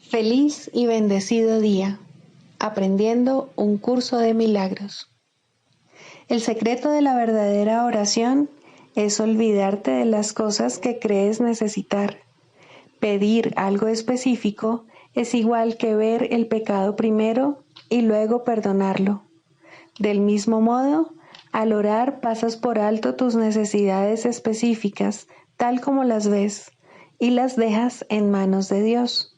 Feliz y bendecido día, aprendiendo un curso de milagros. El secreto de la verdadera oración es olvidarte de las cosas que crees necesitar. Pedir algo específico es igual que ver el pecado primero y luego perdonarlo. Del mismo modo, al orar pasas por alto tus necesidades específicas, tal como las ves, y las dejas en manos de Dios.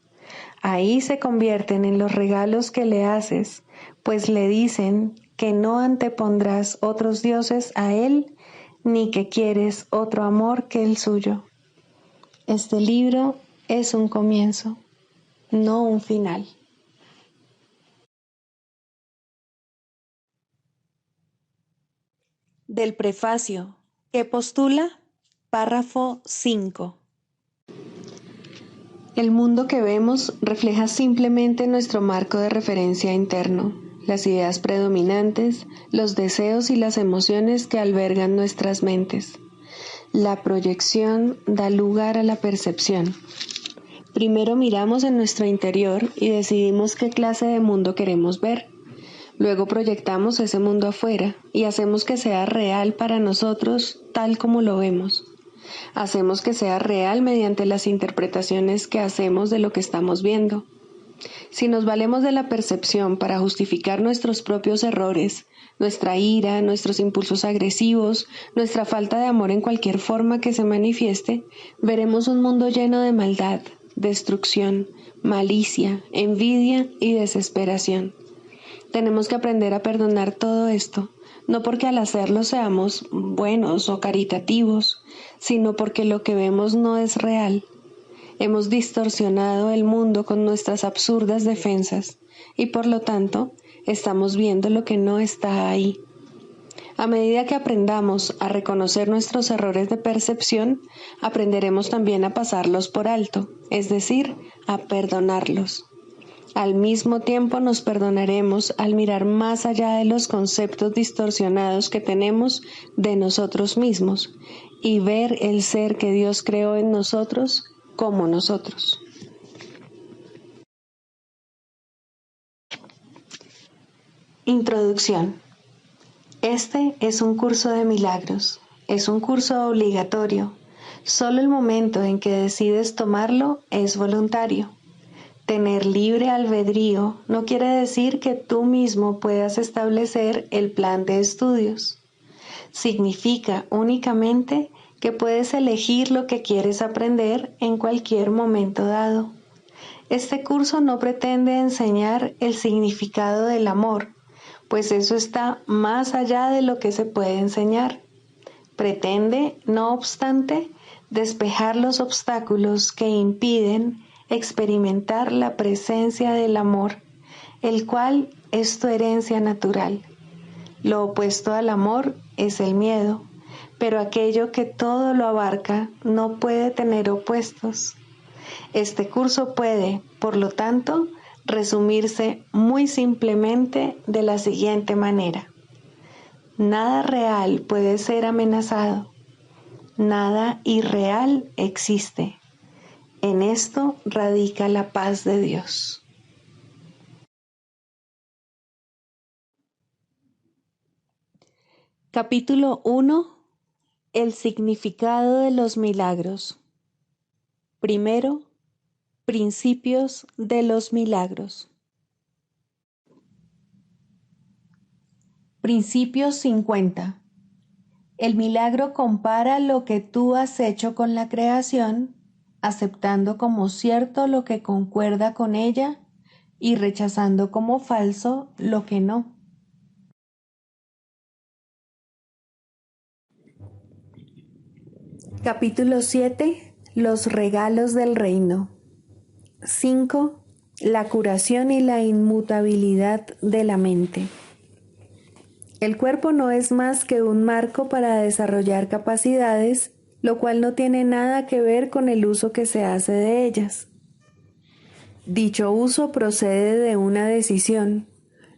Ahí se convierten en los regalos que le haces, pues le dicen que no antepondrás otros dioses a Él, ni que quieres otro amor que el suyo. Este libro es un comienzo, no un final. Del prefacio, que postula, párrafo 5. El mundo que vemos refleja simplemente nuestro marco de referencia interno, las ideas predominantes, los deseos y las emociones que albergan nuestras mentes. La proyección da lugar a la percepción. Primero miramos en nuestro interior y decidimos qué clase de mundo queremos ver. Luego proyectamos ese mundo afuera y hacemos que sea real para nosotros tal como lo vemos. Hacemos que sea real mediante las interpretaciones que hacemos de lo que estamos viendo. Si nos valemos de la percepción para justificar nuestros propios errores, nuestra ira, nuestros impulsos agresivos, nuestra falta de amor en cualquier forma que se manifieste, veremos un mundo lleno de maldad, destrucción, malicia, envidia y desesperación. Tenemos que aprender a perdonar todo esto, no porque al hacerlo seamos buenos o caritativos, sino porque lo que vemos no es real. Hemos distorsionado el mundo con nuestras absurdas defensas y por lo tanto estamos viendo lo que no está ahí. A medida que aprendamos a reconocer nuestros errores de percepción, aprenderemos también a pasarlos por alto, es decir, a perdonarlos. Al mismo tiempo nos perdonaremos al mirar más allá de los conceptos distorsionados que tenemos de nosotros mismos y ver el ser que Dios creó en nosotros como nosotros. Introducción. Este es un curso de milagros. Es un curso obligatorio. Solo el momento en que decides tomarlo es voluntario. Tener libre albedrío no quiere decir que tú mismo puedas establecer el plan de estudios. Significa únicamente que puedes elegir lo que quieres aprender en cualquier momento dado. Este curso no pretende enseñar el significado del amor, pues eso está más allá de lo que se puede enseñar. Pretende, no obstante, despejar los obstáculos que impiden experimentar la presencia del amor, el cual es tu herencia natural. Lo opuesto al amor es el miedo, pero aquello que todo lo abarca no puede tener opuestos. Este curso puede, por lo tanto, resumirse muy simplemente de la siguiente manera. Nada real puede ser amenazado. Nada irreal existe. En esto radica la paz de Dios. Capítulo 1. El significado de los milagros. Primero, principios de los milagros. Principio 50. El milagro compara lo que tú has hecho con la creación, aceptando como cierto lo que concuerda con ella y rechazando como falso lo que no. Capítulo 7. Los regalos del reino. 5. La curación y la inmutabilidad de la mente. El cuerpo no es más que un marco para desarrollar capacidades, lo cual no tiene nada que ver con el uso que se hace de ellas. Dicho uso procede de una decisión.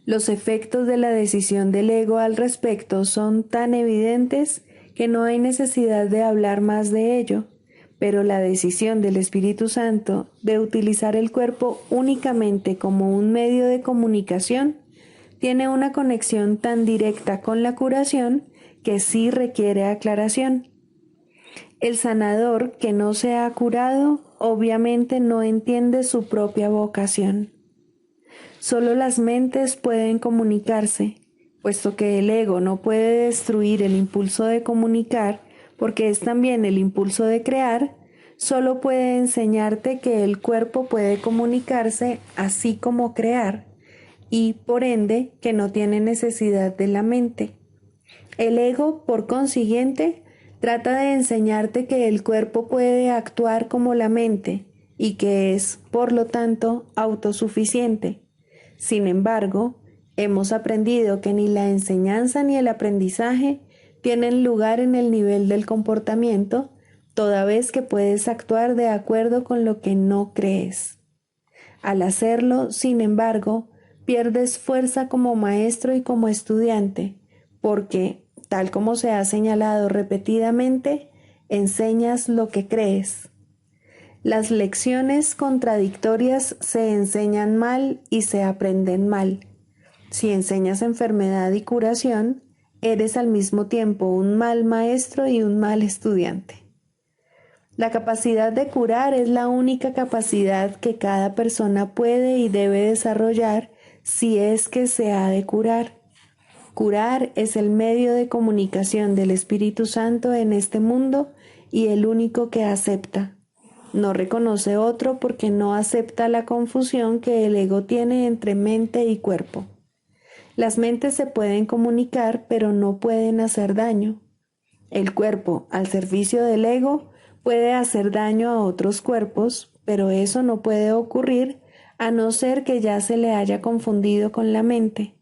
Los efectos de la decisión del ego al respecto son tan evidentes que no hay necesidad de hablar más de ello, pero la decisión del Espíritu Santo de utilizar el cuerpo únicamente como un medio de comunicación tiene una conexión tan directa con la curación que sí requiere aclaración. El sanador que no se ha curado obviamente no entiende su propia vocación. Solo las mentes pueden comunicarse, puesto que el ego no puede destruir el impulso de comunicar, porque es también el impulso de crear. Solo puede enseñarte que el cuerpo puede comunicarse así como crear, y por ende que no tiene necesidad de la mente. El ego, por consiguiente, trata de enseñarte que el cuerpo puede actuar como la mente y que es, por lo tanto, autosuficiente. Sin embargo, hemos aprendido que ni la enseñanza ni el aprendizaje tienen lugar en el nivel del comportamiento, toda vez que puedes actuar de acuerdo con lo que no crees. Al hacerlo, sin embargo, pierdes fuerza como maestro y como estudiante, porque, tal como se ha señalado repetidamente, enseñas lo que crees. Las lecciones contradictorias se enseñan mal y se aprenden mal. Si enseñas enfermedad y curación, eres al mismo tiempo un mal maestro y un mal estudiante. La capacidad de curar es la única capacidad que cada persona puede y debe desarrollar si es que se ha de curar. Curar es el medio de comunicación del Espíritu Santo en este mundo y el único que acepta. No reconoce otro porque no acepta la confusión que el ego tiene entre mente y cuerpo. Las mentes se pueden comunicar, pero no pueden hacer daño. El cuerpo, al servicio del ego, puede hacer daño a otros cuerpos, pero eso no puede ocurrir a no ser que ya se le haya confundido con la mente.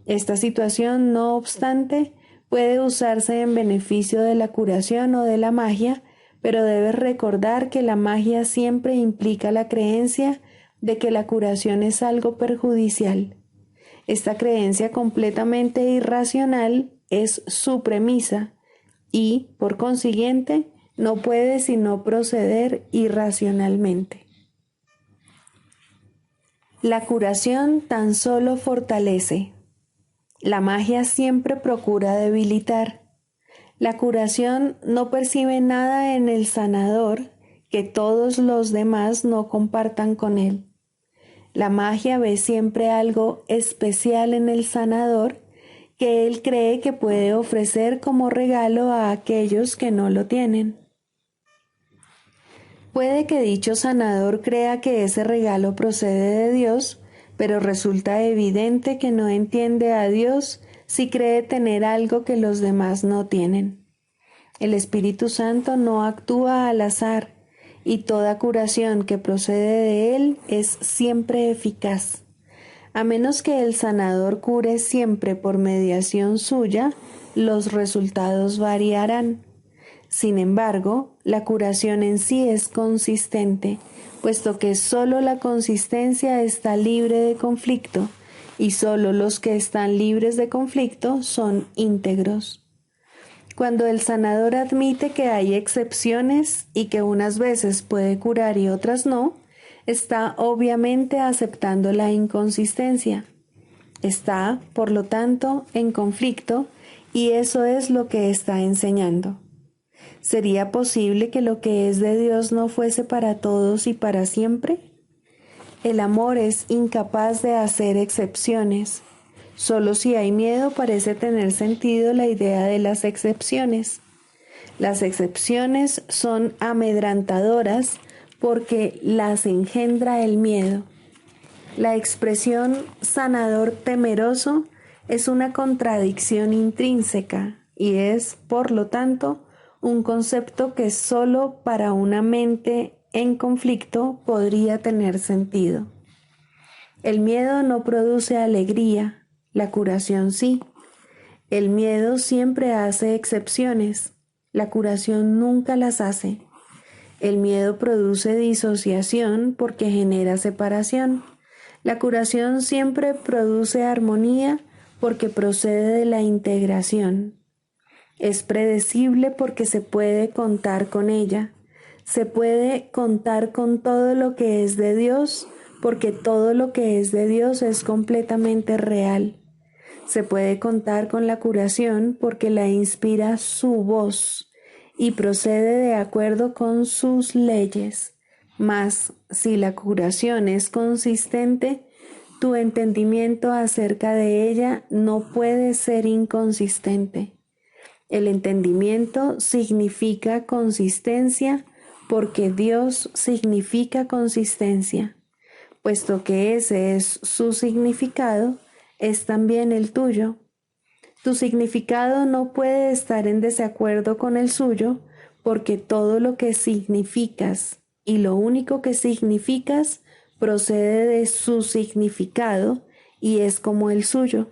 Esta situación, no obstante, puede usarse en beneficio de la curación o de la magia, pero debes recordar que la magia siempre implica la creencia de que la curación es algo perjudicial. Esta creencia completamente irracional es su premisa y, por consiguiente, no puede sino proceder irracionalmente. La curación tan solo fortalece. La magia siempre procura debilitar. La curación no percibe nada en el sanador que todos los demás no compartan con él. La magia ve siempre algo especial en el sanador que él cree que puede ofrecer como regalo a aquellos que no lo tienen. Puede que dicho sanador crea que ese regalo procede de Dios, pero resulta evidente que no entiende a Dios si cree tener algo que los demás no tienen. El Espíritu Santo no actúa al azar, y toda curación que procede de Él es siempre eficaz. A menos que el sanador cure siempre por mediación suya, los resultados variarán. Sin embargo, la curación en sí es consistente, puesto que solo la consistencia está libre de conflicto, y solo los que están libres de conflicto son íntegros. Cuando el sanador admite que hay excepciones y que unas veces puede curar y otras no, está obviamente aceptando la inconsistencia. Está, por lo tanto, en conflicto, y eso es lo que está enseñando. ¿Sería posible que lo que es de Dios no fuese para todos y para siempre? El amor es incapaz de hacer excepciones. Solo si hay miedo parece tener sentido la idea de las excepciones. Las excepciones son amedrantadoras porque las engendra el miedo. La expresión sanador temeroso es una contradicción intrínseca y es, por lo tanto, un concepto que solo para una mente en conflicto podría tener sentido. El miedo no produce alegría, la curación sí. El miedo siempre hace excepciones, la curación nunca las hace. El miedo produce disociación porque genera separación. La curación siempre produce armonía porque procede de la integración. Es predecible porque se puede contar con ella. Se puede contar con todo lo que es de Dios, porque todo lo que es de Dios es completamente real. Se puede contar con la curación porque la inspira su voz y procede de acuerdo con sus leyes. Mas, si la curación es consistente, tu entendimiento acerca de ella no puede ser inconsistente. El entendimiento significa consistencia porque Dios significa consistencia. Puesto que ese es su significado, es también el tuyo. Tu significado no puede estar en desacuerdo con el suyo, porque todo lo que significas y lo único que significas procede de su significado y es como el suyo.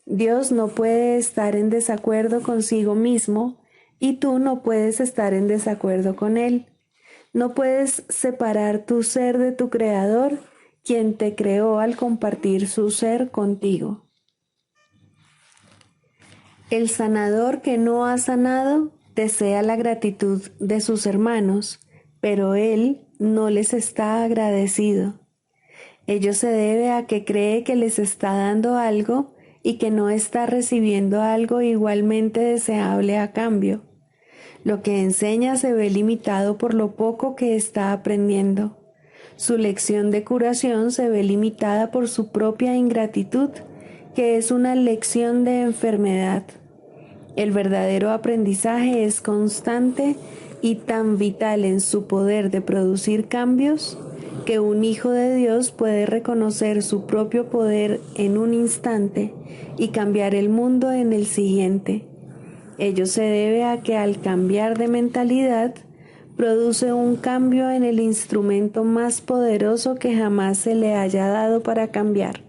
Dios no puede estar en desacuerdo consigo mismo y tú no puedes estar en desacuerdo con Él. No puedes separar tu ser de tu Creador, quien te creó al compartir su ser contigo. El sanador que no ha sanado desea la gratitud de sus hermanos, pero él no les está agradecido. Ello se debe a que cree que les está dando algo y que no está recibiendo algo igualmente deseable a cambio. Lo que enseña se ve limitado por lo poco que está aprendiendo. Su lección de curación se ve limitada por su propia ingratitud, que es una lección de enfermedad. El verdadero aprendizaje es constante y tan vital en su poder de producir cambios que un hijo de Dios puede reconocer su propio poder en un instante y cambiar el mundo en el siguiente. Ello se debe a que al cambiar de mentalidad, produce un cambio en el instrumento más poderoso que jamás se le haya dado para cambiar.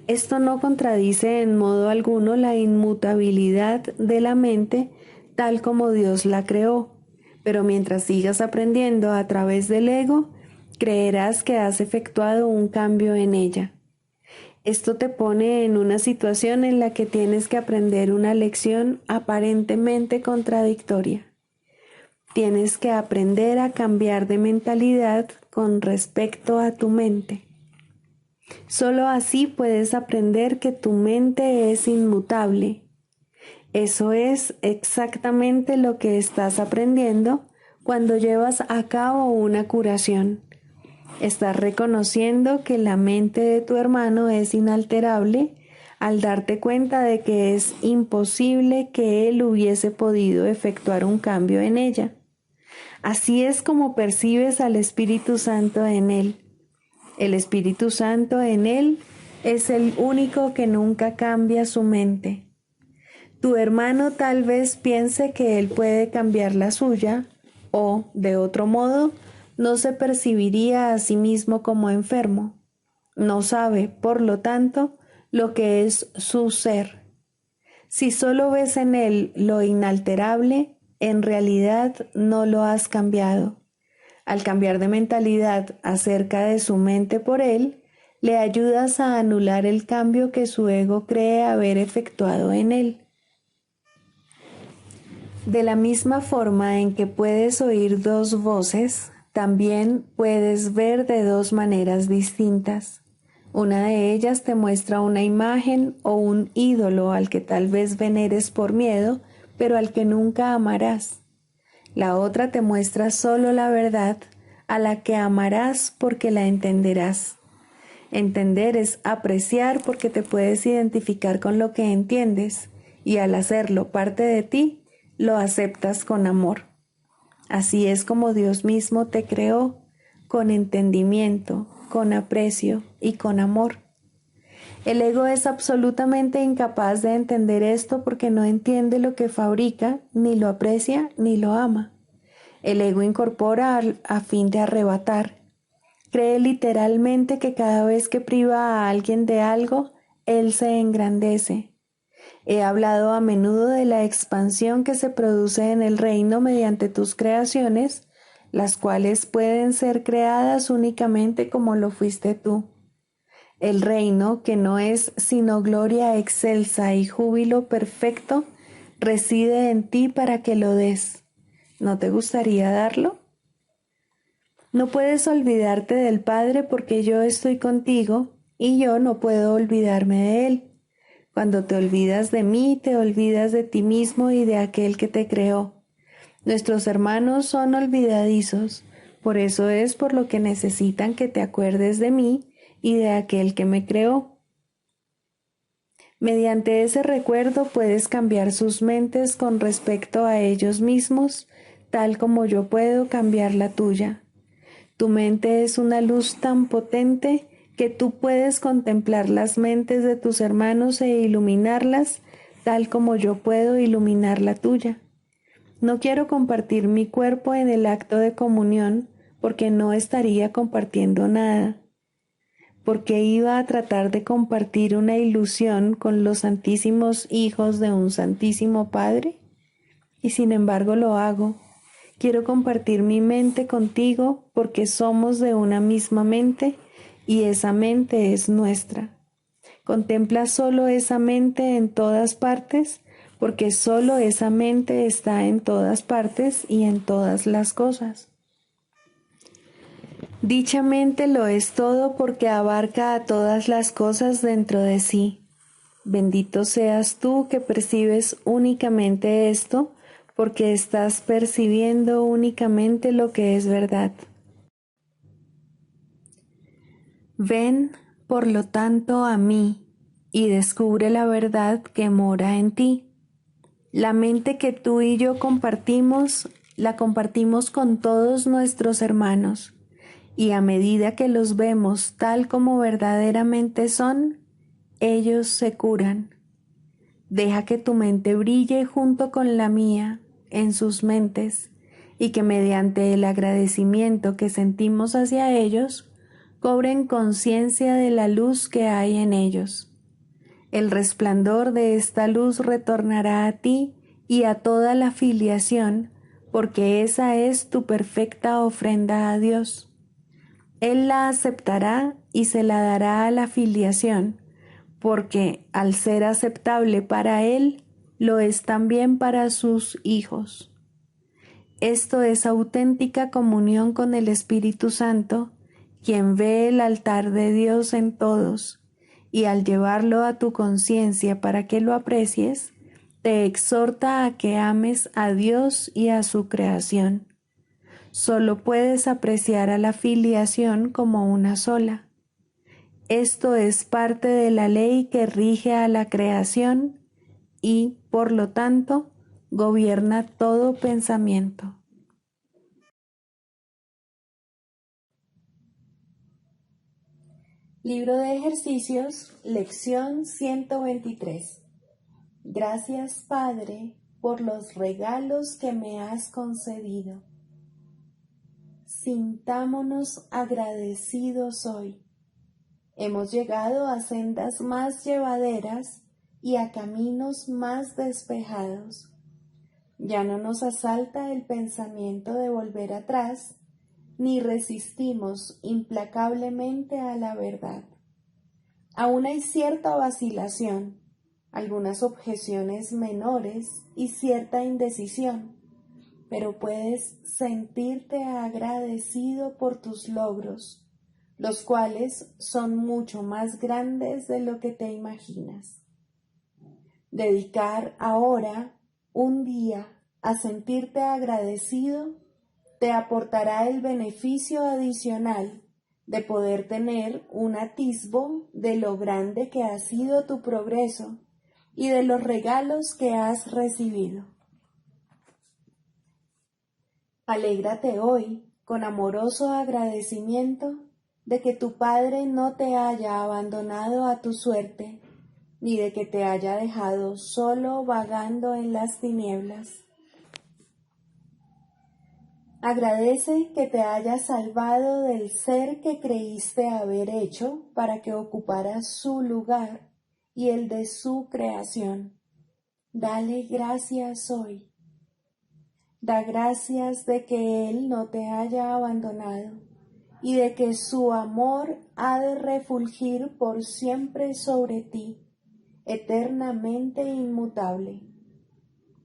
Esto no contradice en modo alguno la inmutabilidad de la mente tal como Dios la creó, pero mientras sigas aprendiendo a través del ego, creerás que has efectuado un cambio en ella. Esto te pone en una situación en la que tienes que aprender una lección aparentemente contradictoria. Tienes que aprender a cambiar de mentalidad con respecto a tu mente. Solo así puedes aprender que tu mente es inmutable. Eso es exactamente lo que estás aprendiendo cuando llevas a cabo una curación. Estás reconociendo que la mente de tu hermano es inalterable al darte cuenta de que es imposible que él hubiese podido efectuar un cambio en ella. Así es como percibes al Espíritu Santo en él. El Espíritu Santo en él es el único que nunca cambia su mente. Tu hermano tal vez piense que él puede cambiar la suya o, de otro modo, no se percibiría a sí mismo como enfermo. No sabe, por lo tanto, lo que es su ser. Si solo ves en él lo inalterable, en realidad no lo has cambiado. Al cambiar de mentalidad acerca de su mente por él, le ayudas a anular el cambio que su ego cree haber efectuado en él. De la misma forma en que puedes oír dos voces, también puedes ver de dos maneras distintas. Una de ellas te muestra una imagen o un ídolo al que tal vez veneres por miedo, pero al que nunca amarás. La otra te muestra solo la verdad, a la que amarás porque la entenderás. Entender es apreciar porque te puedes identificar con lo que entiendes, y al hacerlo parte de ti, lo aceptas con amor. Así es como Dios mismo te creó, con entendimiento, con aprecio y con amor. El ego es absolutamente incapaz de entender esto porque no entiende lo que fabrica, ni lo aprecia, ni lo ama. El ego incorpora a fin de arrebatar. Cree literalmente que cada vez que priva a alguien de algo, él se engrandece. He hablado a menudo de la expansión que se produce en el reino mediante tus creaciones, las cuales pueden ser creadas únicamente como lo fuiste tú. El reino, que no es sino gloria excelsa y júbilo perfecto, reside en ti para que lo des. ¿No te gustaría darlo? No puedes olvidarte del Padre porque yo estoy contigo y yo no puedo olvidarme de Él. Cuando te olvidas de mí, te olvidas de ti mismo y de aquel que te creó. Nuestros hermanos son olvidadizos, por eso es por lo que necesitan que te acuerdes de mí y de aquel que me creó. Mediante ese recuerdo puedes cambiar sus mentes con respecto a ellos mismos, tal como yo puedo cambiar la tuya. Tu mente es una luz tan potente que tú puedes contemplar las mentes de tus hermanos e iluminarlas, tal como yo puedo iluminar la tuya. No quiero compartir mi cuerpo en el acto de comunión porque no estaría compartiendo nada, porque iba a tratar de compartir una ilusión con los santísimos hijos de un santísimo Padre, y sin embargo lo hago. Quiero compartir mi mente contigo porque somos de una misma mente y esa mente es nuestra. Contempla solo esa mente en todas partes porque solo esa mente está en todas partes y en todas las cosas. Dicha mente lo es todo porque abarca a todas las cosas dentro de sí. Bendito seas tú que percibes únicamente esto, porque estás percibiendo únicamente lo que es verdad. Ven, por lo tanto, a mí y descubre la verdad que mora en ti. La mente que tú y yo compartimos, la compartimos con todos nuestros hermanos, y a medida que los vemos tal como verdaderamente son, ellos se curan. Deja que tu mente brille junto con la mía en sus mentes y que mediante el agradecimiento que sentimos hacia ellos, cobren conciencia de la luz que hay en ellos. El resplandor de esta luz retornará a ti y a toda la filiación, porque esa es tu perfecta ofrenda a Dios. Él la aceptará y se la dará a la filiación, porque al ser aceptable para Él, lo es también para sus hijos. Esto es auténtica comunión con el Espíritu Santo, quien ve el altar de Dios en todos, y al llevarlo a tu conciencia para que lo aprecies, te exhorta a que ames a Dios y a su creación. Solo puedes apreciar a la filiación como una sola. Esto es parte de la ley que rige a la creación y, por lo tanto, gobierna todo pensamiento. Libro de ejercicios, lección 123. Gracias, Padre, por los regalos que me has concedido. Sintámonos agradecidos hoy. Hemos llegado a sendas más llevaderas y a caminos más despejados. Ya no nos asalta el pensamiento de volver atrás, ni resistimos implacablemente a la verdad. Aún hay cierta vacilación, algunas objeciones menores y cierta indecisión, pero puedes sentirte agradecido por tus logros, los cuales son mucho más grandes de lo que te imaginas. Dedicar ahora un día a sentirte agradecido te aportará el beneficio adicional de poder tener un atisbo de lo grande que ha sido tu progreso y de los regalos que has recibido. Alégrate hoy con amoroso agradecimiento de que tu Padre no te haya abandonado a tu suerte, ni de que te haya dejado solo vagando en las tinieblas. Agradece que te haya salvado del ser que creíste haber hecho para que ocupara su lugar y el de su creación. Dale gracias hoy. Da gracias de que Él no te haya abandonado y de que su amor ha de refulgir por siempre sobre ti, eternamente inmutable.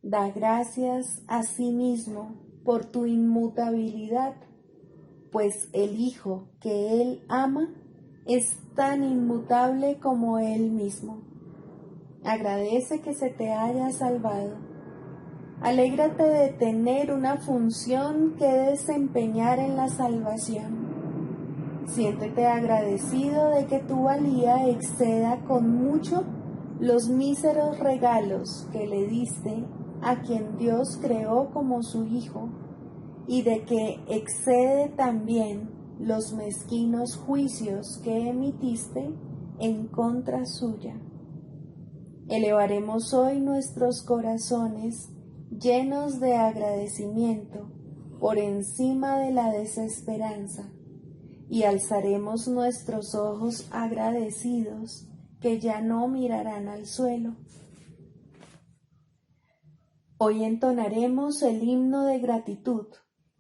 Da gracias a sí mismo por tu inmutabilidad, pues el Hijo que Él ama es tan inmutable como Él mismo. Agradece que se te haya salvado. Alégrate de tener una función que desempeñar en la salvación. Siéntete agradecido de que tu valía exceda con mucho los míseros regalos que le diste a quien Dios creó como su Hijo, y de que excede también los mezquinos juicios que emitiste en contra suya. Elevaremos hoy nuestros corazones llenos de agradecimiento por encima de la desesperanza, y alzaremos nuestros ojos agradecidos que ya no mirarán al suelo. Hoy entonaremos el himno de gratitud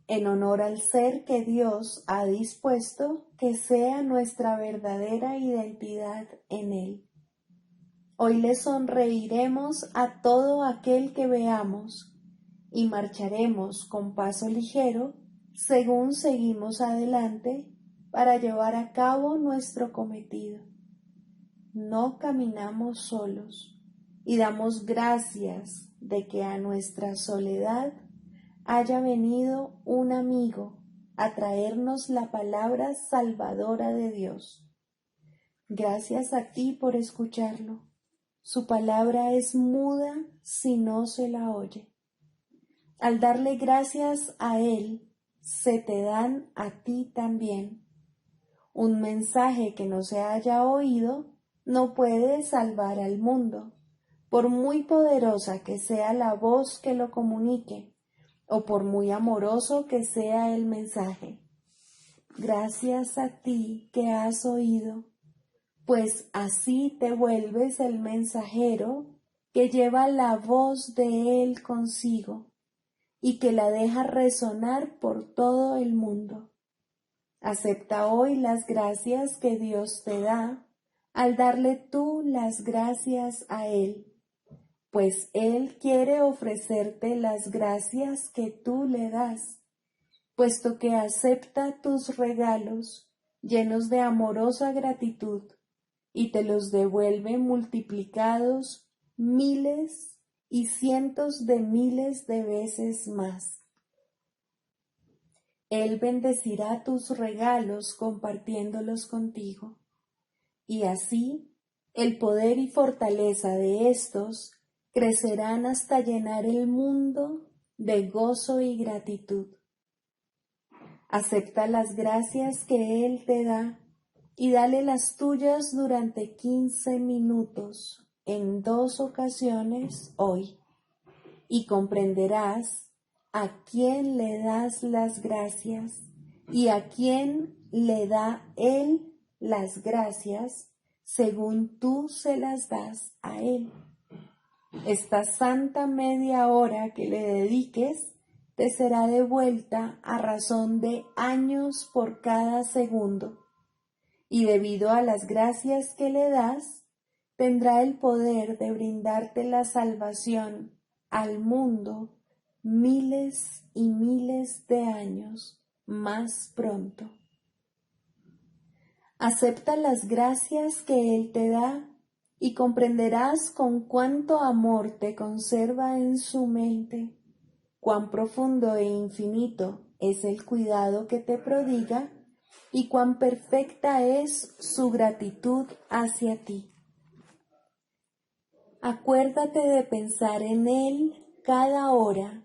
en honor al ser que Dios ha dispuesto que sea nuestra verdadera identidad en Él. Hoy le sonreiremos a todo aquel que veamos y marcharemos con paso ligero según seguimos adelante para llevar a cabo nuestro cometido. No caminamos solos y damos gracias de que a nuestra soledad haya venido un amigo a traernos la palabra salvadora de Dios. Gracias a ti por escucharlo. Su palabra es muda si no se la oye. Al darle gracias a Él, se te dan a ti también. Un mensaje que no se haya oído no puede salvar al mundo, por muy poderosa que sea la voz que lo comunique, o por muy amoroso que sea el mensaje. Gracias a ti que has oído, pues así te vuelves el mensajero que lleva la voz de Él consigo y que la deja resonar por todo el mundo. Acepta hoy las gracias que Dios te da al darle tú las gracias a Él, pues Él quiere ofrecerte las gracias que tú le das, puesto que acepta tus regalos llenos de amorosa gratitud y te los devuelve multiplicados miles y cientos de miles de veces más. Él bendecirá tus regalos compartiéndolos contigo, y así el poder y fortaleza de estos crecerán hasta llenar el mundo de gozo y gratitud. Acepta las gracias que Él te da y dale las tuyas durante 15 minutos en 2 ocasiones hoy, y comprenderás a quién le das las gracias y a quién le da Él las gracias según tú se las das a Él. Esta santa media hora que le dediques te será devuelta a razón de años por cada segundo, y debido a las gracias que le das, tendrá el poder de brindarte la salvación al mundo miles y miles de años más pronto. Acepta las gracias que Él te da y comprenderás con cuánto amor te conserva en su mente, cuán profundo e infinito es el cuidado que te prodiga y cuán perfecta es su gratitud hacia ti. Acuérdate de pensar en Él cada hora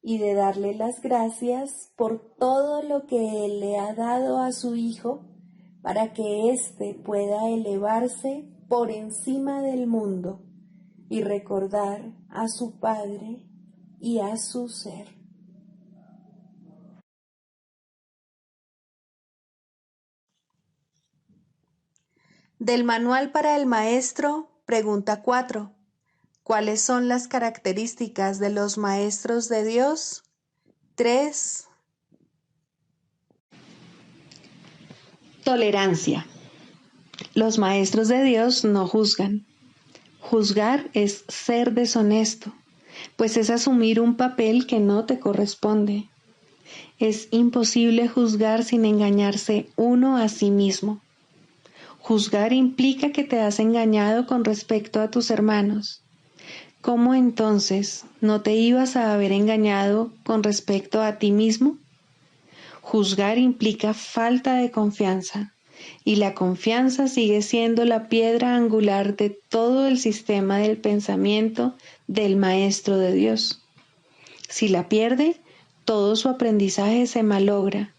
y de darle las gracias por todo lo que Él le ha dado a su Hijo para que éste pueda elevarse por encima del mundo y recordar a su Padre y a su ser. Del Manual para el Maestro, pregunta 4. ¿Cuáles son las características de los maestros de Dios? 3. Tolerancia. Los maestros de Dios no juzgan. Juzgar es ser deshonesto, pues es asumir un papel que no te corresponde. Es imposible juzgar sin engañarse uno a sí mismo. Juzgar implica que te has engañado con respecto a tus hermanos. ¿Cómo entonces no te ibas a haber engañado con respecto a ti mismo? Juzgar implica falta de confianza, y la confianza sigue siendo la piedra angular de todo el sistema del pensamiento del Maestro de Dios. Si la pierde, todo su aprendizaje se malogra.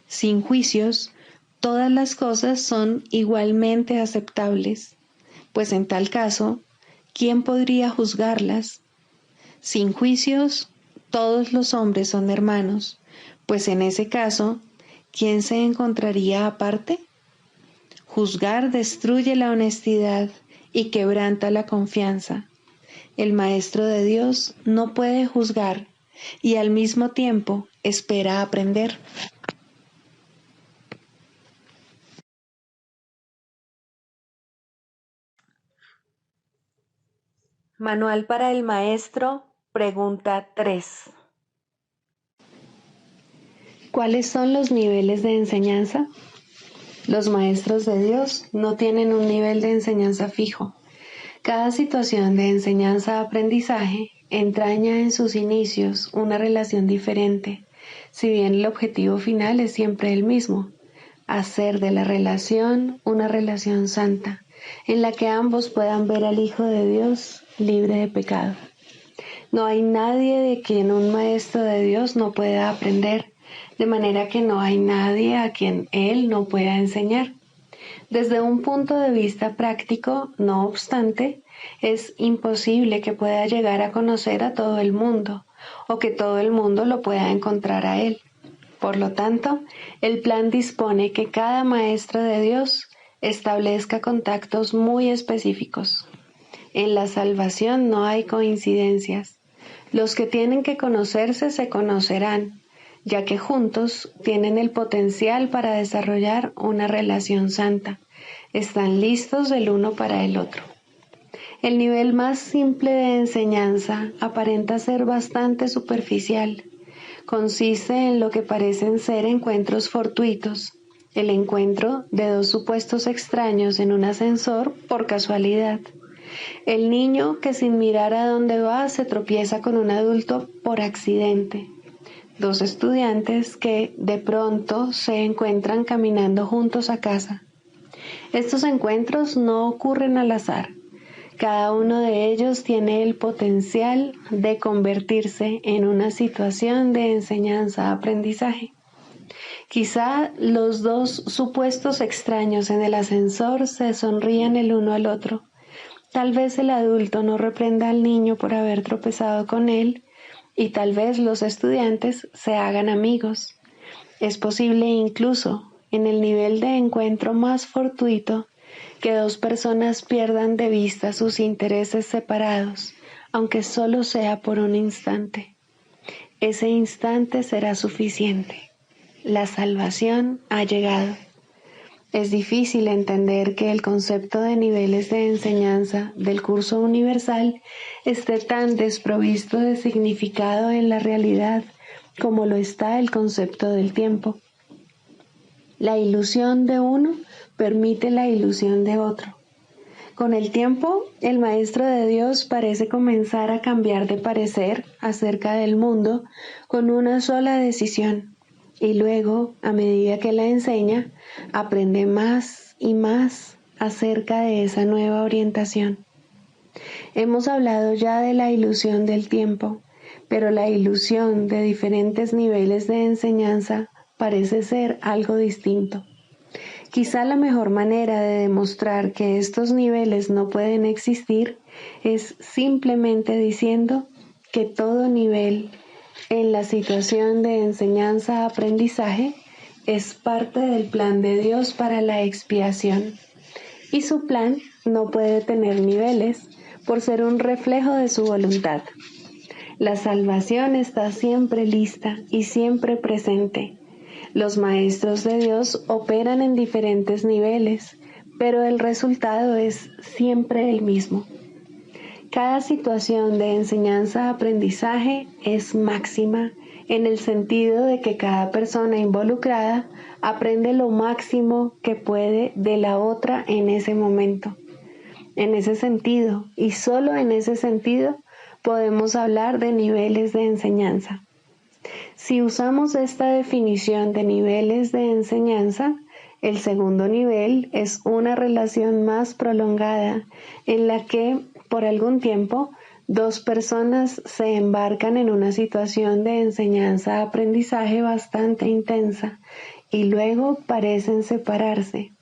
Sin juicios, todas las cosas son igualmente aceptables, pues en tal caso, ¿quién podría juzgarlas? Sin juicios, todos los hombres son hermanos, pues en ese caso, ¿quién se encontraría aparte? Juzgar destruye la honestidad y quebranta la confianza. El Maestro de Dios no puede juzgar y al mismo tiempo espera aprender. Manual para el Maestro, pregunta 3. ¿Cuáles son los niveles de enseñanza? Los maestros de Dios no tienen un nivel de enseñanza fijo. Cada situación de enseñanza-aprendizaje entraña en sus inicios una relación diferente, si bien el objetivo final es siempre el mismo: hacer de la relación una relación santa, en la que ambos puedan ver al Hijo de Dios libre de pecado. No hay nadie de quien un maestro de Dios no pueda aprender, de manera que no hay nadie a quien Él no pueda enseñar. Desde un punto de vista práctico, no obstante, es imposible que pueda llegar a conocer a todo el mundo, o que todo el mundo lo pueda encontrar a Él. Por lo tanto, el plan dispone que cada maestro de Dios establezca contactos muy específicos. En la salvación no hay coincidencias. Los que tienen que conocerse se conocerán, ya que juntos tienen el potencial para desarrollar una relación santa. Están listos el uno para el otro. El nivel más simple de enseñanza aparenta ser bastante superficial. Consiste en lo que parecen ser encuentros fortuitos, el encuentro de dos supuestos extraños en un ascensor por casualidad. El niño que sin mirar a dónde va se tropieza con un adulto por accidente. Dos estudiantes que de pronto se encuentran caminando juntos a casa. Estos encuentros no ocurren al azar. Cada uno de ellos tiene el potencial de convertirse en una situación de enseñanza-aprendizaje. Quizá los dos supuestos extraños en el ascensor se sonrían el uno al otro. Tal vez el adulto no reprenda al niño por haber tropezado con él, y tal vez los estudiantes se hagan amigos. Es posible incluso, en el nivel de encuentro más fortuito, que dos personas pierdan de vista sus intereses separados, aunque solo sea por un instante. Ese instante será suficiente. La salvación ha llegado. Es difícil entender que el concepto de niveles de enseñanza del curso universal esté tan desprovisto de significado en la realidad como lo está el concepto del tiempo. La ilusión de uno permite la ilusión de otro. Con el tiempo, el Maestro de Dios parece comenzar a cambiar de parecer acerca del mundo con una sola decisión. Y luego, a medida que la enseña, aprende más y más acerca de esa nueva orientación. Hemos hablado ya de la ilusión del tiempo, pero la ilusión de diferentes niveles de enseñanza parece ser algo distinto. Quizá la mejor manera de demostrar que estos niveles no pueden existir es simplemente diciendo que todo nivel en la situación de enseñanza-aprendizaje es parte del plan de Dios para la expiación, y su plan no puede tener niveles por ser un reflejo de su voluntad. La salvación está siempre lista y siempre presente. Los maestros de Dios operan en diferentes niveles, pero el resultado es siempre el mismo. Cada situación de enseñanza-aprendizaje es máxima en el sentido de que cada persona involucrada aprende lo máximo que puede de la otra en ese momento. En ese sentido, y solo en ese sentido, podemos hablar de niveles de enseñanza. Si usamos esta definición de niveles de enseñanza, el segundo nivel es una relación más prolongada en la que, por algún tiempo, dos personas se embarcan en una situación de enseñanza-aprendizaje bastante intensa y luego parecen separarse.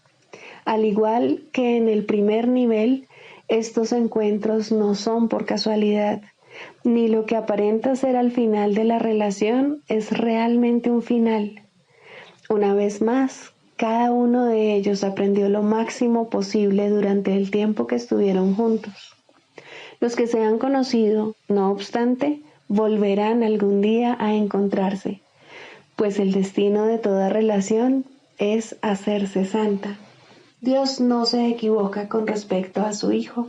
Al igual que en el primer nivel, estos encuentros no son por casualidad, ni lo que aparenta ser al final de la relación es realmente un final. Una vez más, cada uno de ellos aprendió lo máximo posible durante el tiempo que estuvieron juntos. Los que se han conocido, no obstante, volverán algún día a encontrarse, pues el destino de toda relación es hacerse santa. Dios no se equivoca con respecto a su Hijo.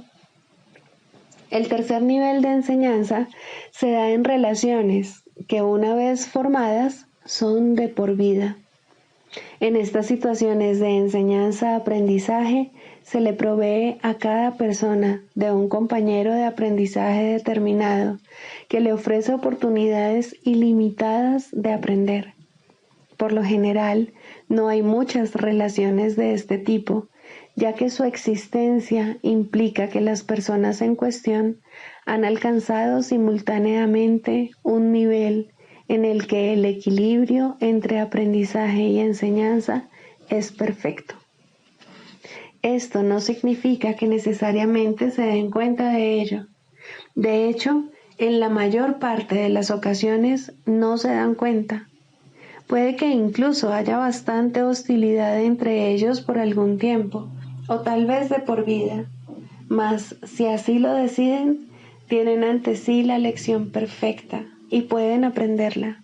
El tercer nivel de enseñanza se da en relaciones que una vez formadas son de por vida. En estas situaciones de enseñanza-aprendizaje se le provee a cada persona de un compañero de aprendizaje determinado que le ofrece oportunidades ilimitadas de aprender. Por lo general, no hay muchas relaciones de este tipo, ya que su existencia implica que las personas en cuestión han alcanzado simultáneamente un nivel en el que el equilibrio entre aprendizaje y enseñanza es perfecto. Esto no significa que necesariamente se den cuenta de ello. De hecho, en la mayor parte de las ocasiones no se dan cuenta. Puede que incluso haya bastante hostilidad entre ellos por algún tiempo, o tal vez de por vida, mas si así lo deciden, tienen ante sí la lección perfecta y pueden aprenderla.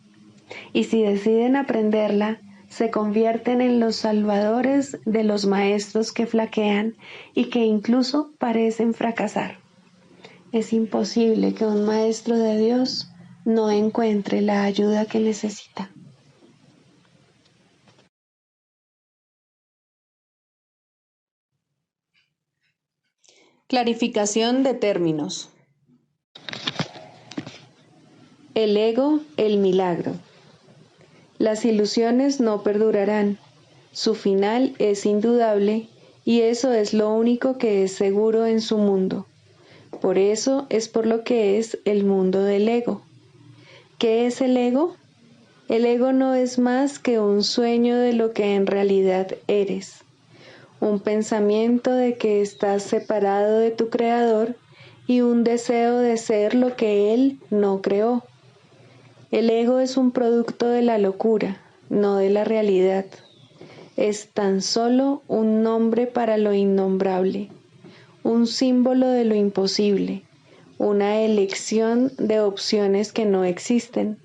Y si deciden aprenderla, se convierten en los salvadores de los maestros que flaquean y que incluso parecen fracasar. Es imposible que un maestro de Dios no encuentre la ayuda que necesita. Clarificación de términos. El ego, el milagro. Las ilusiones no perdurarán. Su final es indudable y eso es lo único que es seguro en su mundo. Por eso es por lo que es el mundo del ego. ¿Qué es el ego? El ego no es más que un sueño de lo que en realidad eres. Un pensamiento de que estás separado de tu creador y un deseo de ser lo que él no creó. El ego es un producto de la locura, no de la realidad. Es tan solo un nombre para lo innombrable, un símbolo de lo imposible, una elección de opciones que no existen.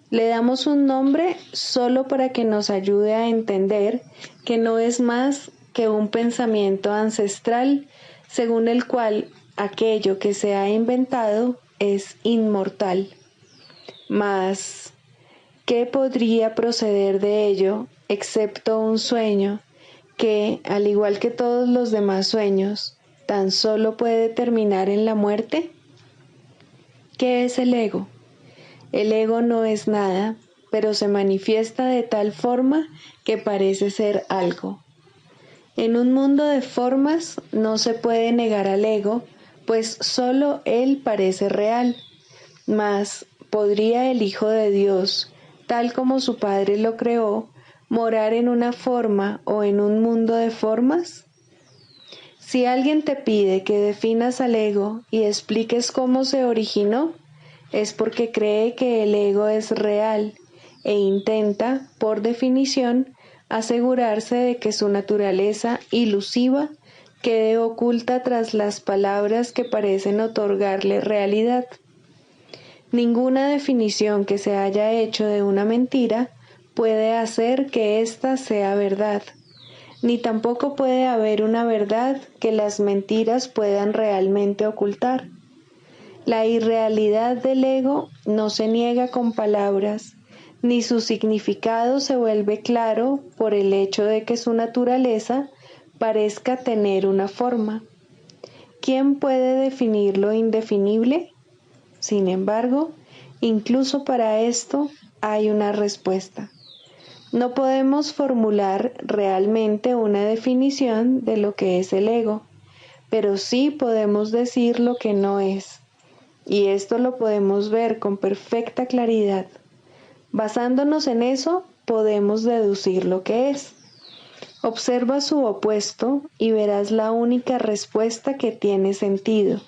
Le damos un nombre solo para que nos ayude a entender que no es más que un pensamiento ancestral según el cual aquello que se ha inventado es inmortal. Mas, ¿qué podría proceder de ello excepto un sueño que, al igual que todos los demás sueños, tan solo puede terminar en la muerte? ¿Qué es el ego? El ego no es nada, pero se manifiesta de tal forma que parece ser algo. En un mundo de formas no se puede negar al ego, pues solo él parece real. Mas, ¿podría el Hijo de Dios, tal como su Padre lo creó, morar en una forma o en un mundo de formas? Si alguien te pide que definas al ego y expliques cómo se originó, es porque cree que el ego es real e intenta, por definición, asegurarse de que su naturaleza ilusiva quede oculta tras las palabras que parecen otorgarle realidad. Ninguna definición que se haya hecho de una mentira puede hacer que ésta sea verdad, ni tampoco puede haber una verdad que las mentiras puedan realmente ocultar. La irrealidad del ego no se niega con palabras, ni su significado se vuelve claro por el hecho de que su naturaleza parezca tener una forma. ¿Quién puede definir lo indefinible? Sin embargo, incluso para esto hay una respuesta. No podemos formular realmente una definición de lo que es el ego, pero sí podemos decir lo que no es. Y esto lo podemos ver con perfecta claridad. Basándonos en eso, podemos deducir lo que es. Observa su opuesto y verás la única respuesta que tiene sentido.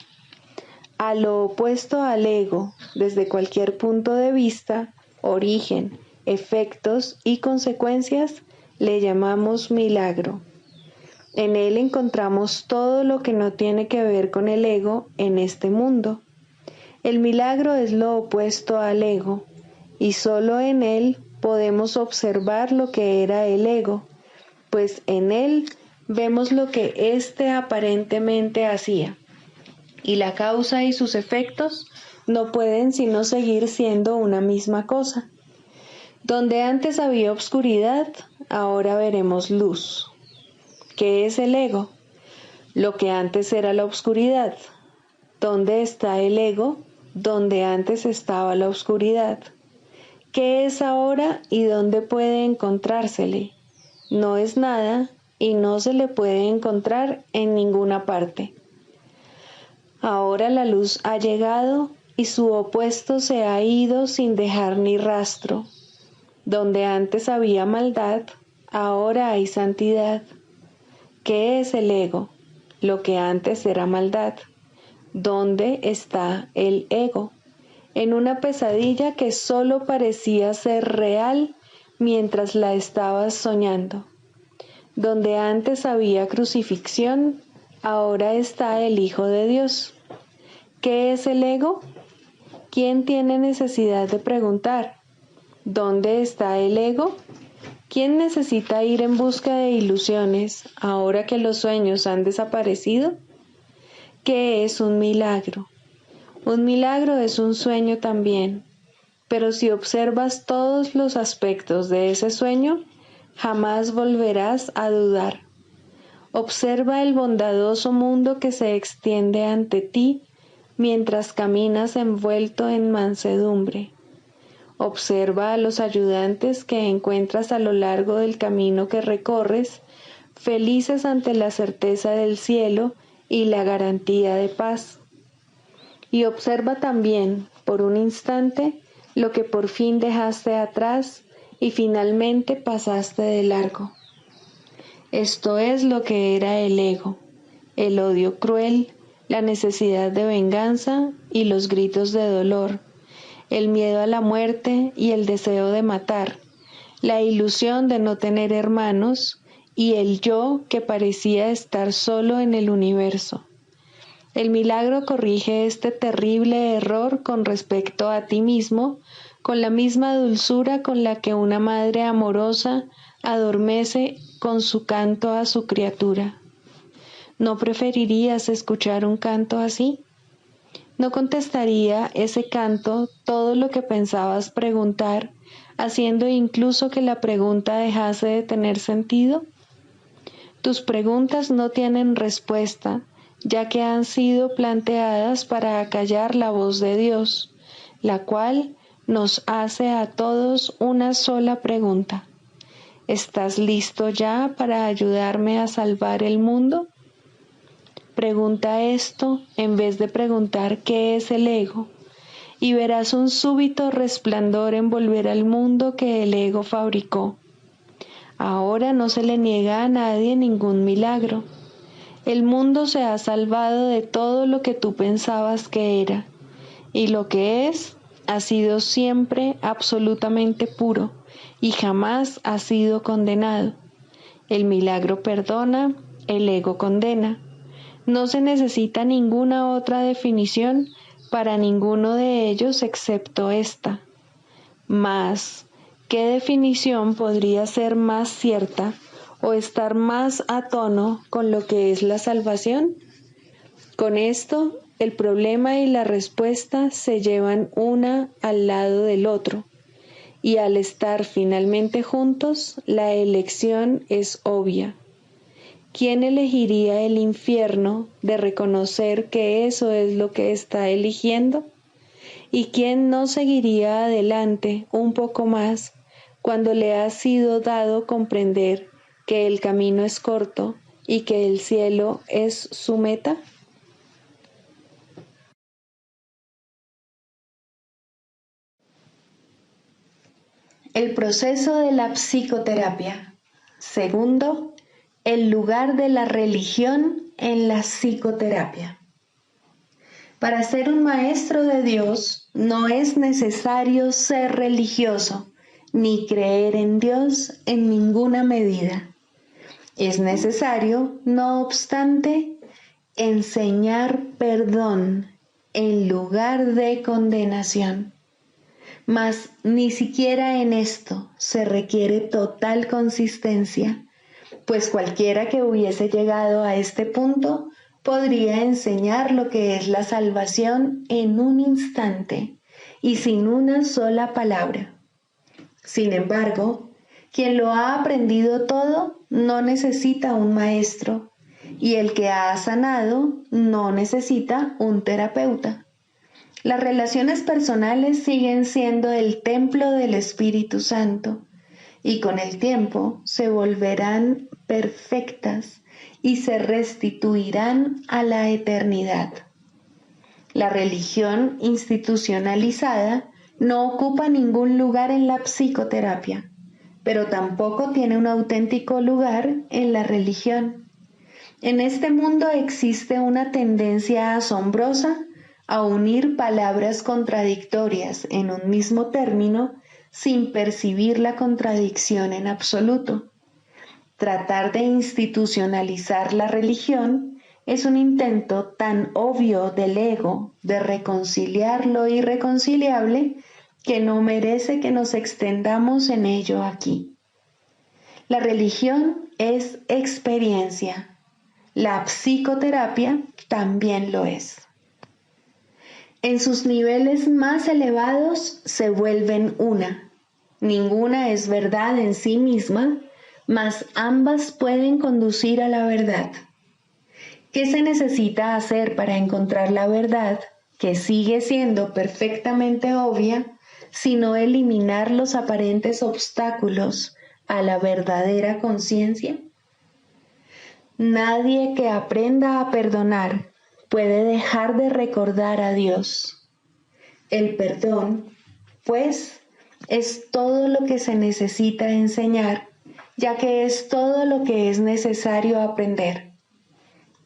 A lo opuesto al ego, desde cualquier punto de vista, origen, efectos y consecuencias, le llamamos milagro. En él encontramos todo lo que no tiene que ver con el ego en este mundo. El milagro es lo opuesto al ego, y solo en él podemos observar lo que era el ego, pues en él vemos lo que éste aparentemente hacía, y la causa y sus efectos no pueden sino seguir siendo una misma cosa. Donde antes había obscuridad, ahora veremos luz. ¿Qué es el ego? Lo que antes era la obscuridad. ¿Dónde está el ego? Donde antes estaba la oscuridad. ¿Qué es ahora y dónde puede encontrársele? No es nada y no se le puede encontrar en ninguna parte. Ahora la luz ha llegado y su opuesto se ha ido sin dejar ni rastro. Donde antes había maldad, ahora hay santidad. ¿Qué es el ego? Lo que antes era maldad. ¿Dónde está el ego? En una pesadilla que solo parecía ser real mientras la estabas soñando. Donde antes había crucifixión, ahora está el Hijo de Dios. ¿Qué es el ego? ¿Quién tiene necesidad de preguntar? ¿Dónde está el ego? ¿Quién necesita ir en busca de ilusiones ahora que los sueños han desaparecido? ¿Qué es un milagro? Un milagro es un sueño también, pero si observas todos los aspectos de ese sueño, jamás volverás a dudar. Observa el bondadoso mundo que se extiende ante ti mientras caminas envuelto en mansedumbre. Observa a los ayudantes que encuentras a lo largo del camino que recorres, felices ante la certeza del cielo y la garantía de paz. Y observa también, por un instante, lo que por fin dejaste atrás y finalmente pasaste de largo. Esto es lo que era el ego, el odio cruel, la necesidad de venganza y los gritos de dolor, el miedo a la muerte y el deseo de matar, la ilusión de no tener hermanos y el yo que parecía estar solo en el universo. El milagro corrige este terrible error con respecto a ti mismo, con la misma dulzura con la que una madre amorosa adormece con su canto a su criatura. ¿No preferirías escuchar un canto así? ¿No contestaría ese canto todo lo que pensabas preguntar, haciendo incluso que la pregunta dejase de tener sentido? Tus preguntas no tienen respuesta, ya que han sido planteadas para acallar la voz de Dios, la cual nos hace a todos una sola pregunta. ¿Estás listo ya para ayudarme a salvar el mundo? Pregunta esto en vez de preguntar qué es el ego, y verás un súbito resplandor envolver al mundo que el ego fabricó. Ahora no se le niega a nadie ningún milagro. El mundo se ha salvado de todo lo que tú pensabas que era, y lo que es ha sido siempre absolutamente puro y jamás ha sido condenado. El milagro perdona, el ego condena. No se necesita ninguna otra definición para ninguno de ellos excepto esta. Mas, ¿qué definición podría ser más cierta o estar más a tono con lo que es la salvación? Con esto el problema y la respuesta se llevan una al lado del otro, y al estar finalmente juntos, la elección es obvia. ¿Quién elegiría el infierno de reconocer que eso es lo que está eligiendo? ¿Y quién no seguiría adelante un poco más cuando le ha sido dado comprender que el camino es corto y que el cielo es su meta? El proceso de la psicoterapia. Segundo, el lugar de la religión en la psicoterapia. Para ser un maestro de Dios no es necesario ser religioso ni creer en Dios en ninguna medida. Es necesario, no obstante, enseñar perdón en lugar de condenación. Mas ni siquiera en esto se requiere total consistencia, pues cualquiera que hubiese llegado a este punto podría enseñar lo que es la salvación en un instante y sin una sola palabra. Sin embargo, quien lo ha aprendido todo no necesita un maestro, y el que ha sanado no necesita un terapeuta. Las relaciones personales siguen siendo el templo del Espíritu Santo y con el tiempo se volverán perfectas y se restituirán a la eternidad. La religión institucionalizada no ocupa ningún lugar en la psicoterapia, pero tampoco tiene un auténtico lugar en la religión. En este mundo existe una tendencia asombrosa a unir palabras contradictorias en un mismo término sin percibir la contradicción en absoluto. Tratar de institucionalizar la religión es un intento tan obvio del ego de reconciliar lo irreconciliable que no merece que nos extendamos en ello aquí. La religión es experiencia. La psicoterapia también lo es. En sus niveles más elevados se vuelven una. Ninguna es verdad en sí misma, mas ambas pueden conducir a la verdad. ¿Qué se necesita hacer para encontrar la verdad, que sigue siendo perfectamente obvia, sino eliminar los aparentes obstáculos a la verdadera conciencia? Nadie que aprenda a perdonar puede dejar de recordar a Dios. El perdón, pues, es todo lo que se necesita enseñar, ya que es todo lo que es necesario aprender.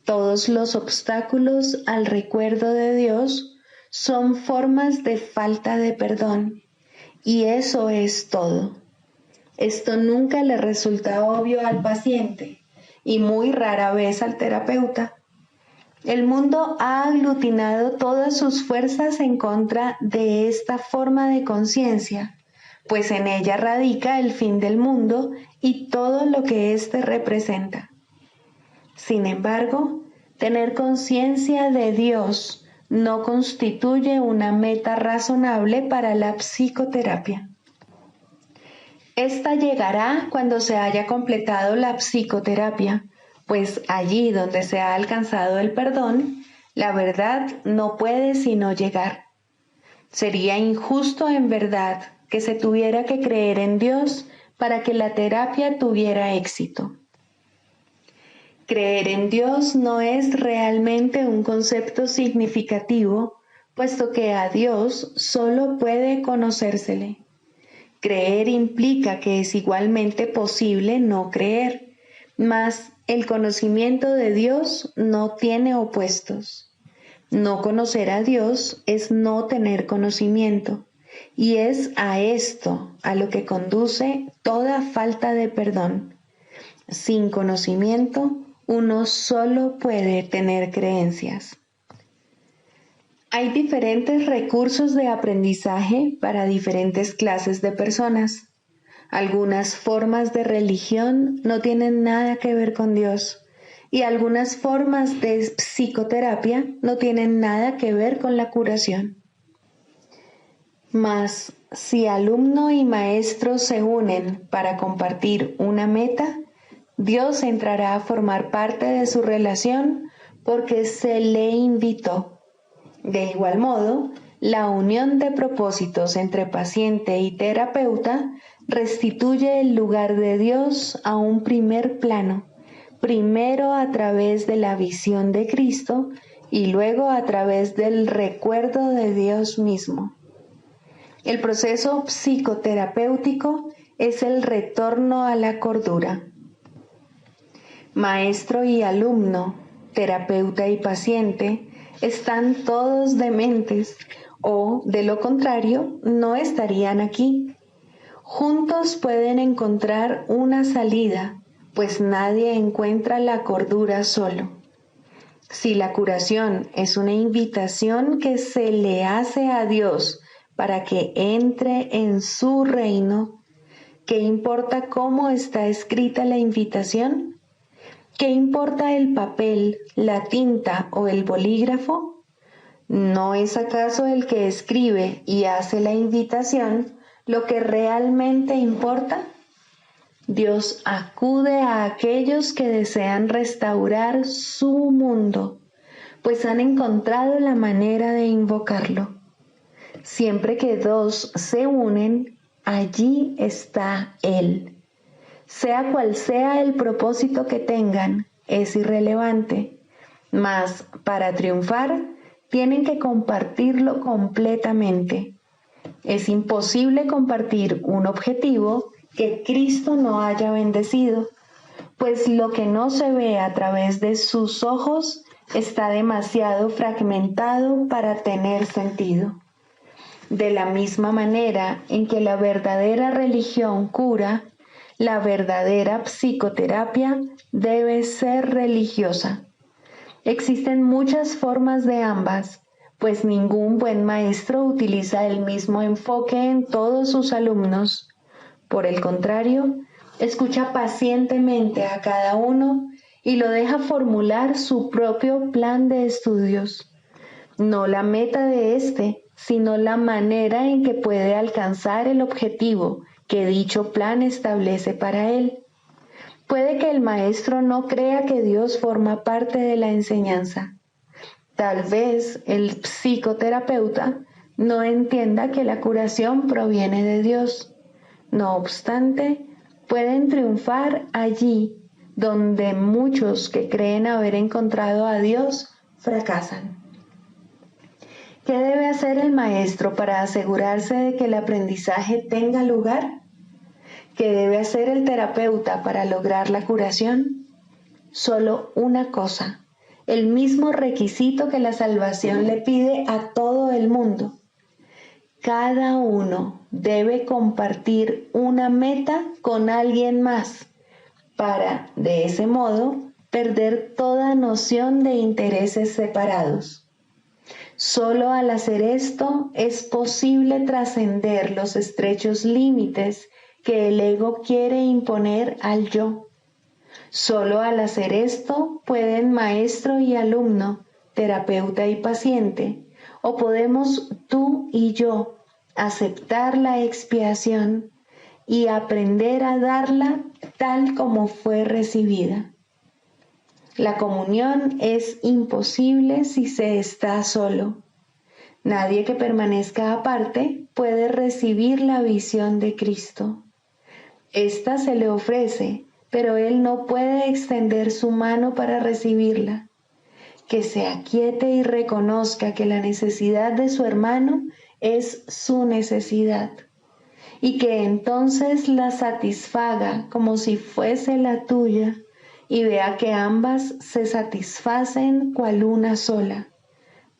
Todos los obstáculos al recuerdo de Dios son formas de falta de perdón, y eso es todo. Esto nunca le resulta obvio al paciente y muy rara vez al terapeuta. El mundo ha aglutinado todas sus fuerzas en contra de esta forma de conciencia, pues en ella radica el fin del mundo y todo lo que éste representa. Sin embargo, tener conciencia de Dios no constituye una meta razonable para la psicoterapia. Esta llegará cuando se haya completado la psicoterapia, pues allí donde se ha alcanzado el perdón, la verdad no puede sino llegar. Sería injusto en verdad que se tuviera que creer en Dios para que la terapia tuviera éxito. Creer en Dios no es realmente un concepto significativo, puesto que a Dios solo puede conocérsele. Creer implica que es igualmente posible no creer, mas el conocimiento de Dios no tiene opuestos. No conocer a Dios es no tener conocimiento, y es a esto a lo que conduce toda falta de perdón. Sin conocimiento, uno solo puede tener creencias. Hay diferentes recursos de aprendizaje para diferentes clases de personas. Algunas formas de religión no tienen nada que ver con Dios y algunas formas de psicoterapia no tienen nada que ver con la curación. Mas, si alumno y maestro se unen para compartir una meta, Dios entrará a formar parte de su relación porque se le invitó. De igual modo, la unión de propósitos entre paciente y terapeuta restituye el lugar de Dios a un primer plano, primero a través de la visión de Cristo y luego a través del recuerdo de Dios mismo. El proceso psicoterapéutico es el retorno a la cordura. Maestro y alumno, terapeuta y paciente, están todos dementes o, de lo contrario, no estarían aquí. Juntos pueden encontrar una salida, pues nadie encuentra la cordura solo. Si la curación es una invitación que se le hace a Dios para que entre en su reino, ¿qué importa cómo está escrita la invitación? ¿Qué importa el papel, la tinta o el bolígrafo? ¿No es acaso el que escribe y hace la invitación lo que realmente importa? Dios acude a aquellos que desean restaurar su mundo, pues han encontrado la manera de invocarlo. Siempre que dos se unen, allí está Él. Sea cual sea el propósito que tengan, es irrelevante, mas para triunfar tienen que compartirlo completamente. Es imposible compartir un objetivo que Cristo no haya bendecido, pues lo que no se ve a través de sus ojos está demasiado fragmentado para tener sentido. De la misma manera en que la verdadera religión cura, la verdadera psicoterapia debe ser religiosa. Existen muchas formas de ambas, pues ningún buen maestro utiliza el mismo enfoque en todos sus alumnos. Por el contrario, escucha pacientemente a cada uno y lo deja formular su propio plan de estudios. No la meta de éste, sino la manera en que puede alcanzar el objetivo que dicho plan establece para él. Puede que el maestro no crea que Dios forma parte de la enseñanza. Tal vez el psicoterapeuta no entienda que la curación proviene de Dios. No obstante, pueden triunfar allí donde muchos que creen haber encontrado a Dios fracasan. ¿Qué debe hacer el maestro para asegurarse de que el aprendizaje tenga lugar? ¿Qué debe hacer el terapeuta para lograr la curación? Solo una cosa, el mismo requisito que la salvación le pide a todo el mundo. Cada uno debe compartir una meta con alguien más para, de ese modo, perder toda noción de intereses separados. Solo al hacer esto es posible trascender los estrechos límites que el ego quiere imponer al yo. Solo al hacer esto pueden maestro y alumno, terapeuta y paciente, o podemos tú y yo aceptar la expiación y aprender a darla tal como fue recibida. La comunión es imposible si se está solo. Nadie que permanezca aparte puede recibir la visión de Cristo. Esta se le ofrece, pero él no puede extender su mano para recibirla. Que se aquiete y reconozca que la necesidad de su hermano es su necesidad, y que entonces la satisfaga como si fuese la tuya, y vea que ambas se satisfacen cual una sola,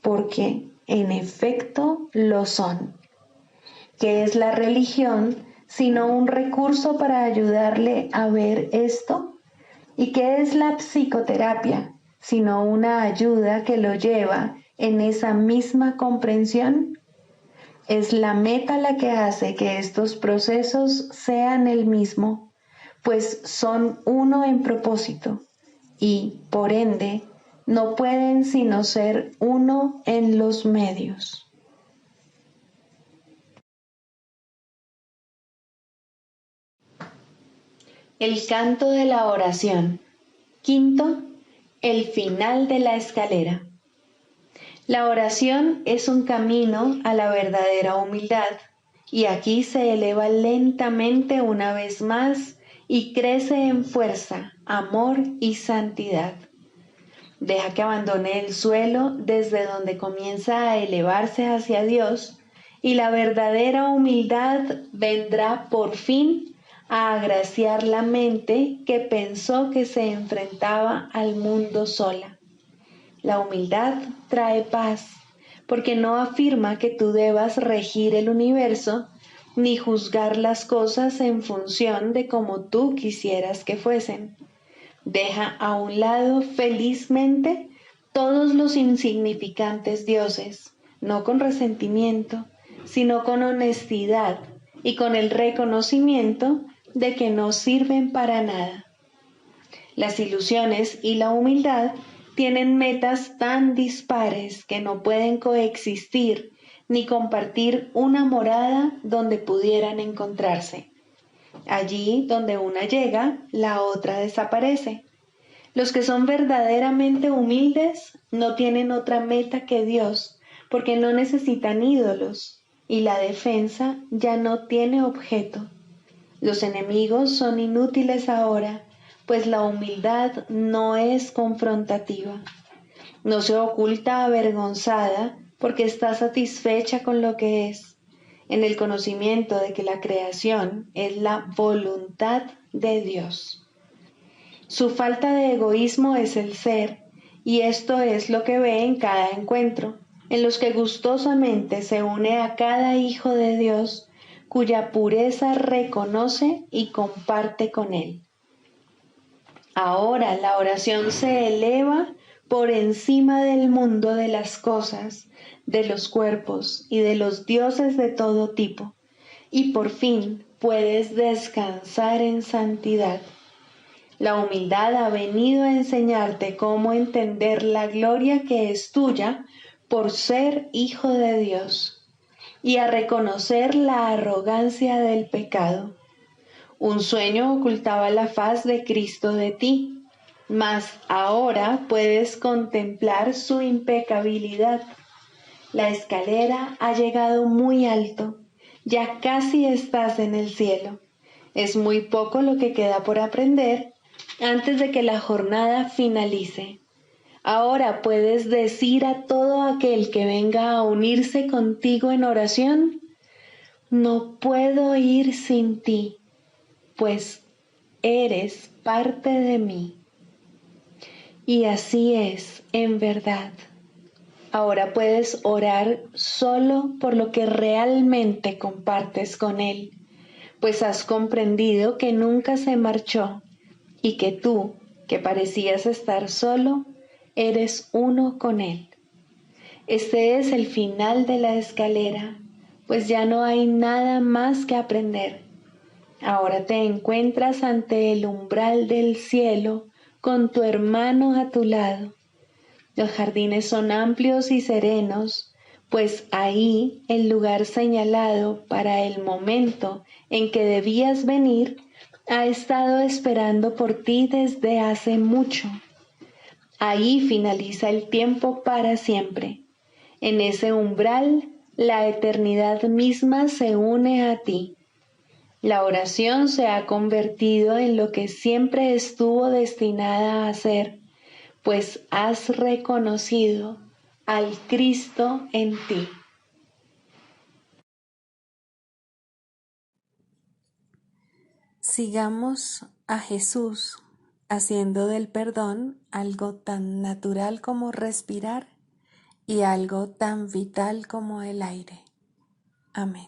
porque en efecto lo son. ¿Qué es la religión sino un recurso para ayudarle a ver esto? ¿Y qué es la psicoterapia sino una ayuda que lo lleva en esa misma comprensión? Es la meta la que hace que estos procesos sean el mismo, pues son uno en propósito, y, por ende, no pueden sino ser uno en los medios. El canto de la oración. Quinto, el final de la escalera. La oración es un camino a la verdadera humildad, y aquí se eleva lentamente una vez más y crece en fuerza, amor y santidad. Deja que abandone el suelo desde donde comienza a elevarse hacia Dios, y la verdadera humildad vendrá por fin a agraciar la mente que pensó que se enfrentaba al mundo sola. La humildad trae paz, porque no afirma que tú debas regir el universo ni juzgar las cosas en función de cómo tú quisieras que fuesen. Deja a un lado felizmente todos los insignificantes dioses, no con resentimiento, sino con honestidad y con el reconocimiento de que no sirven para nada. Las ilusiones y la humildad tienen metas tan dispares que no pueden coexistir ni compartir una morada donde pudieran encontrarse. Allí donde una llega, la otra desaparece. Los que son verdaderamente humildes no tienen otra meta que Dios, porque no necesitan ídolos, y la defensa ya no tiene objeto. Los enemigos son inútiles ahora, pues la humildad no es confrontativa. No se oculta avergonzada porque está satisfecha con lo que es, en el conocimiento de que la creación es la voluntad de Dios. Su falta de egoísmo es el ser, y esto es lo que ve en cada encuentro, en los que gustosamente se une a cada hijo de Dios, cuya pureza reconoce y comparte con él. Ahora la oración se eleva por encima del mundo de las cosas, de los cuerpos y de los dioses de todo tipo, y por fin puedes descansar en santidad. La humildad ha venido a enseñarte cómo entender la gloria que es tuya por ser hijo de Dios, y a reconocer la arrogancia del pecado. Un sueño ocultaba la faz de Cristo de ti, mas ahora puedes contemplar su impecabilidad. La escalera ha llegado muy alto, ya casi estás en el cielo. Es muy poco lo que queda por aprender antes de que la jornada finalice. Ahora puedes decir a todo aquel que venga a unirse contigo en oración: no puedo ir sin ti, pues eres parte de mí. Y así es, en verdad. Ahora puedes orar solo por lo que realmente compartes con Él, pues has comprendido que nunca se marchó y que tú, que parecías estar solo, eres uno con Él. Este es el final de la escalera, pues ya no hay nada más que aprender. Ahora te encuentras ante el umbral del cielo con tu hermano a tu lado. Los jardines son amplios y serenos, pues ahí el lugar señalado para el momento en que debías venir ha estado esperando por ti desde hace mucho. Ahí finaliza el tiempo para siempre. En ese umbral, la eternidad misma se une a ti. La oración se ha convertido en lo que siempre estuvo destinada a ser, pues has reconocido al Cristo en ti. Sigamos a Jesús haciendo del perdón algo tan natural como respirar y algo tan vital como el aire. Amén.